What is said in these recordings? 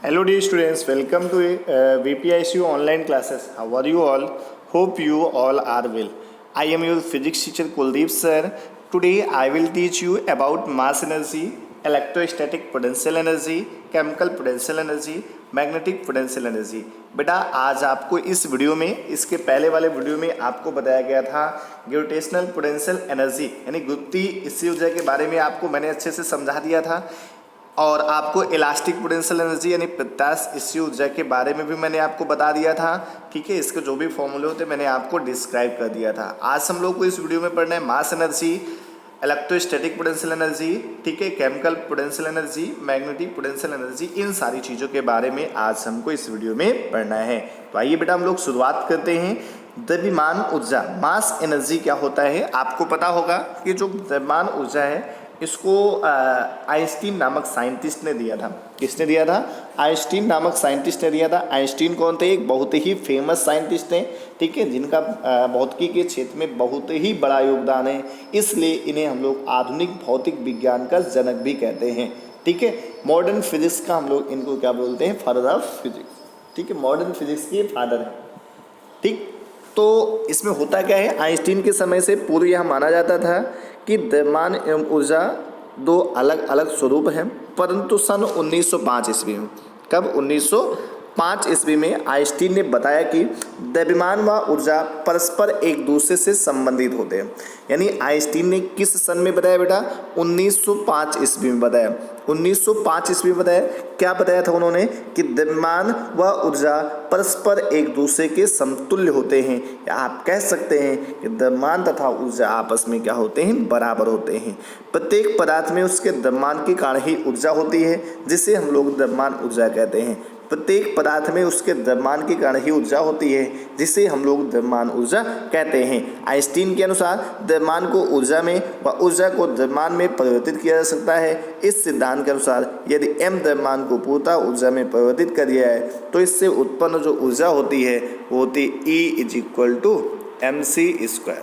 Hello dear students, welcome to VPICU online classes. How are you all? Hope you all are well. I am your physics teacher Kuldeep sir. Today I will teach you about mass energy, electrostatic potential energy, chemical potential energy, magnetic potential energy. बेटा आज आपको इस video में, इसके पहले वाले video में आपको बताया गया था ग्रेविटेशनल पोटेंशियल एनर्जी यानी गुरुत्वीय स्थिर ऊर्जा के बारे में आपको मैंने अच्छे से समझा दिया था। और आपको इलास्टिक पोटेंशियल एनर्जी यानी प्रत्यास्थ स्थिर ऊर्जा के बारे में भी मैंने आपको बता दिया था। ठीक है, इसके जो भी फॉर्मूले होते मैंने आपको डिस्क्राइब कर दिया था। आज हम लोग को इस वीडियो में पढ़ना है mass energy, electrostatic potential energy, ठीक है, chemical potential energy, magnetic potential energy, इन सारी चीज़ों के बारे में आज हमको इस वीडियो में पढ़ना है। तो आइए बेटा हम लोग शुरुआत करते हैं। द्रव्यमान ऊर्जा मास एनर्जी क्या होता है, आपको पता होगा कि जो द्रव्यमान ऊर्जा है इसको आइंस्टीन नामक साइंटिस्ट ने दिया था। किसने दिया था? आइंस्टीन नामक साइंटिस्ट ने दिया था। आइंस्टीन कौन थे? एक बहुत ही फेमस साइंटिस्ट हैं, ठीक है, जिनका भौतिकी के क्षेत्र में बहुत ही बड़ा योगदान है। इसलिए इन्हें हम लोग आधुनिक भौतिक विज्ञान का जनक भी कहते हैं। ठीक है, मॉडर्न फिजिक्स का हम लोग इनको क्या बोलते हैं? Father of physics. ठीक है, मॉडर्न फिजिक्स के फादर हैं। ठीक, तो इसमें होता क्या है, आइंस्टीन के समय से पूर्व यह माना जाता था कि द्रव्यमान एवं ऊर्जा दो अलग अलग स्वरूप हैं, परंतु सन 1905 ईस्वी में, कब? 1905 ईस्वी में आइंस्टीन ने बताया कि द्रव्यमान व ऊर्जा परस्पर एक दूसरे से संबंधित होते हैं। यानी आइंस्टीन ने किस सन में बताया बेटा? 1905 ईस्वी में बताया। 1905 ईस्वी में बताया। क्या बताया था उन्होंने? कि द्रव्यमान व ऊर्जा परस्पर एक दूसरे के समतुल्य होते हैं, या आप कह सकते हैं कि द्रव्यमान तथा ऊर्जा आपस में क्या होते हैं? बराबर होते हैं। प्रत्येक पदार्थ में उसके द्रव्यमान के कारण ही ऊर्जा होती है, जिसे हम लोग द्रव्यमान ऊर्जा कहते हैं। प्रत्येक पदार्थ में उसके द्रव्यमान के कारण ही ऊर्जा होती है, जिसे हम लोग द्रव्यमान ऊर्जा कहते हैं। आइंस्टीन के अनुसार द्रव्यमान को ऊर्जा में व ऊर्जा को द्रव्यमान में परिवर्तित किया जा सकता है। इस सिद्धांत के अनुसार यदि m द्रव्यमान को पूर्णतः ऊर्जा में परिवर्तित कर दिया है तो इससे उत्पन्न जो ऊर्जा होती है वो होती E = mc²।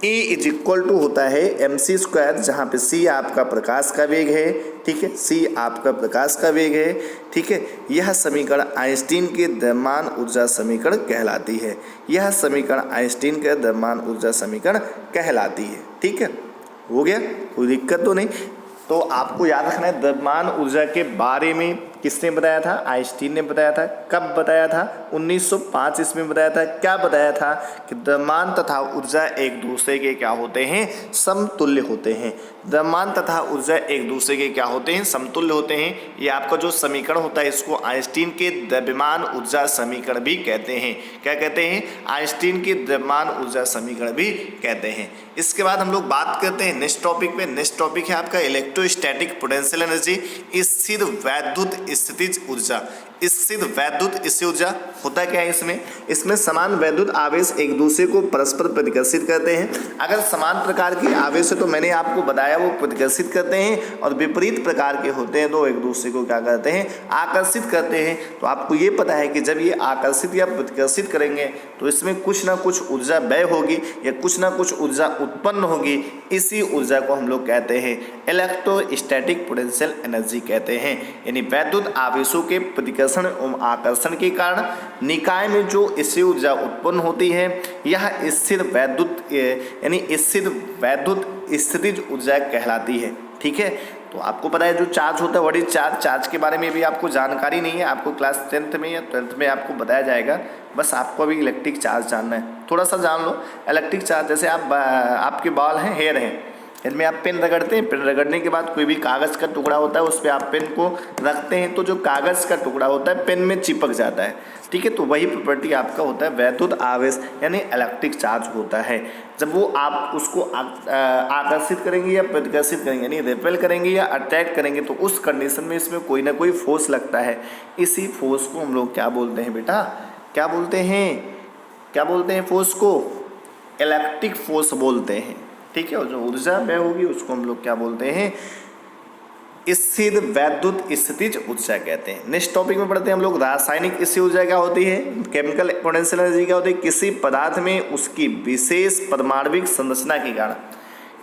E = होता है mc², जहाँ पे c आपका प्रकाश का वेग है। ठीक है, c आपका प्रकाश का वेग है। ठीक है, यह समीकरण आइंस्टीन के द्रव्यमान ऊर्जा समीकरण कहलाती है। यह समीकरण आइंस्टीन के द्रव्यमान ऊर्जा समीकरण कहलाती है। ठीक है, हो गया, कोई दिक्कत तो नहीं। तो आपको याद रखना है द्रव्यमान ऊर्जा के बारे में किसने बताया था? आइंस्टीन ने बताया था। कब बताया था? 1905 ईस्वी में बताया था। क्या बताया था? कि द्रव्यमान तथा ऊर्जा एक दूसरे के क्या होते हैं? समतुल्य होते हैं। द्रव्यमान तथा ऊर्जा एक दूसरे के क्या होते हैं? समतुल्य होते हैं। ये आपका जो समीकरण होता है इसको आइंस्टीन के द्रव्यमान ऊर्जा समीकरण भी कहते हैं। क्या कहते हैं? आइंस्टीन के द्रव्यमान ऊर्जा समीकरण भी कहते हैं। इसके बाद हम लोग बात करते हैं नेक्स्ट टॉपिक पे। नेक्स्ट टॉपिक है आपका इलेक्ट्रोस्टैटिक पोटेंशियल एनर्जी, स्थिर वैद्युत स्थितिज ऊर्जा। स्थिर वैद्युत स्थितिज ऊर्जा होता क्या है? इसमें समान वैद्युत आवेश एक दूसरे को परस्पर प्रतिकर्षित करते हैं। अगर समान प्रकार के आवेश है तो मैंने आपको बताया वो प्रतिकर्षित करते हैं, और विपरीत प्रकार के होते हैं तो एक दूसरे को क्या करते हैं? आकर्षित करते हैं। तो आपको ये पता है कि जब ये आकर्षित या प्रतिकर्षित करेंगे तो इसमें कुछ ना कुछ ऊर्जा व्यय होगी या कुछ ना कुछ ऊर्जा उत्पन्न होगी। इसी ऊर्जा को हम लोग कहते हैं इलेक्ट्रोस्टैटिक पोटेंशियल एनर्जी कहते हैं। यानी वैद्युत आवेशों के प्रतिकर्षण एवं आकर्षण के कारण निकाय में जो स्थिर ऊर्जा उत्पन्न होती है यह स्थिर वैद्युत यानी स्थिर वैद्युत स्थितिज ऊर्जा कहलाती है। ठीक है, तो आपको पता है जो चार्ज होता है व्हाट इज चार्ज। चार्ज के बारे में भी आपको जानकारी नहीं है, आपको क्लास 10th में या 12th में आपको बताया जाएगा। बस आपको अभी इलेक्ट्रिक चार्ज जानना है, थोड़ा सा जान लो। इलेक्ट्रिक चार्ज जैसे आपके बाल हैं, हेयर हैं, इनमें आप पेन रगड़ते हैं। पेन रगड़ने के बाद कोई भी कागज़ का टुकड़ा होता है उस पर आप पेन को रखते हैं तो जो कागज़ का टुकड़ा होता है पेन में चिपक जाता है। ठीक है, तो वही प्रॉपर्टी आपका होता है वैद्युत आवेश यानी इलेक्ट्रिक चार्ज होता है। जब वो आप उसको आकर्षित करेंगे या प्रतिकर्षित करेंगे यानी रिपेल करेंगे या अट्रैक्ट करेंगे तो उस कंडीशन में इसमें कोई ना कोई फोर्स लगता है। इसी फोर्स को हम लोग क्या बोलते हैं बेटा? क्या बोलते हैं फोर्स को? इलेक्ट्रिक फोर्स बोलते हैं। ठीक है, और जो ऊर्जा व्यय होगी उसको हम लोग क्या बोलते हैं? स्थिर वैद्युत स्थितिज ऊर्जा कहते हैं। नेक्स्ट टॉपिक में पढ़ते हैं हम लोग रासायनिक स्थिर ऊर्जा क्या होती है, केमिकल पोटेंशियल एनर्जी क्या होती है। किसी पदार्थ में उसकी विशेष परमाणविक संरचना के कारण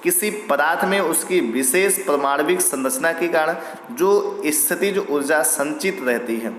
किसी पदार्थ में उसकी विशेष परमाणविक संरचना के कारण जो स्थितिज ऊर्जा संचित रहती है।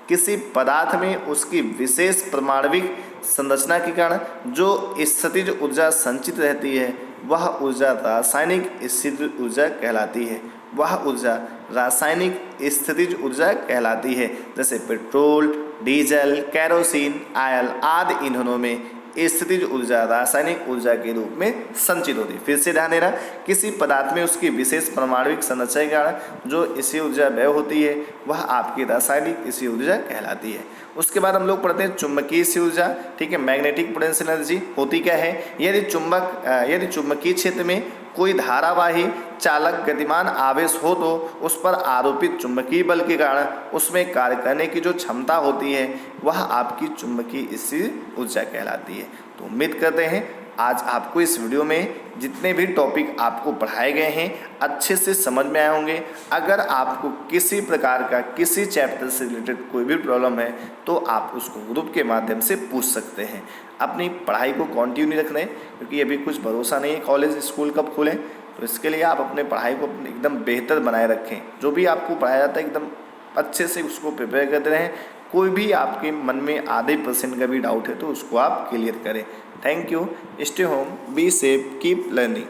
किसी पदार्थ में उसकी विशेष परमाणविक संरचना के कारण जो स्थितिज ऊर्जा संचित रहती है वह ऊर्जा रासायनिक स्थितिज ऊर्जा कहलाती है। वह ऊर्जा रासायनिक स्थितिज ऊर्जा कहलाती है। जैसे पेट्रोल, डीजल, केरोसिन, ऑयल आदि ईंधनों में स्थितिज ऊर्जा रासायनिक ऊर्जा के रूप में संचित होती है। फिर से ध्यान देना, किसी पदार्थ में उसकी विशेष परमाणविक संरचना के कारण जो इसी ऊर्जा व्यय होती है वह आपकी रासायनिक इसी ऊर्जा कहलाती है। उसके बाद हम लोग पढ़ते हैं चुंबकीय इसी ऊर्जा। ठीक है, मैग्नेटिक पोटेंशियल एनर्जी होती क्या है? यदि चुंबकीय क्षेत्र में कोई धारावाही चालक गतिमान आवेश हो तो उस पर आरोपित चुंबकीय बल के कारण उसमें कार्य करने की जो क्षमता होती है वह आपकी चुंबकीय स्थिर ऊर्जा कहलाती है। तो उम्मीद करते हैं आज आपको इस वीडियो में जितने भी टॉपिक आपको पढ़ाए गए हैं अच्छे से समझ में आए होंगे। अगर आपको किसी प्रकार का किसी चैप्टर से रिलेटेड कोई भी प्रॉब्लम है तो आप उसको ग्रुप के माध्यम से पूछ सकते हैं। अपनी पढ़ाई को कंटिन्यू रखना है क्योंकि अभी कुछ भरोसा नहीं है कॉलेज स्कूल कब खुलें, तो इसके लिए आप अपने पढ़ाई को एकदम बेहतर बनाए रखें। जो भी आपको पढ़ाया जाता है एकदम अच्छे से उसको प्रिपेयर करते रहें। कोई भी आपके मन में आधे % का भी डाउट है तो उसको आप क्लियर करें। Thank you. Stay home, be safe, keep learning.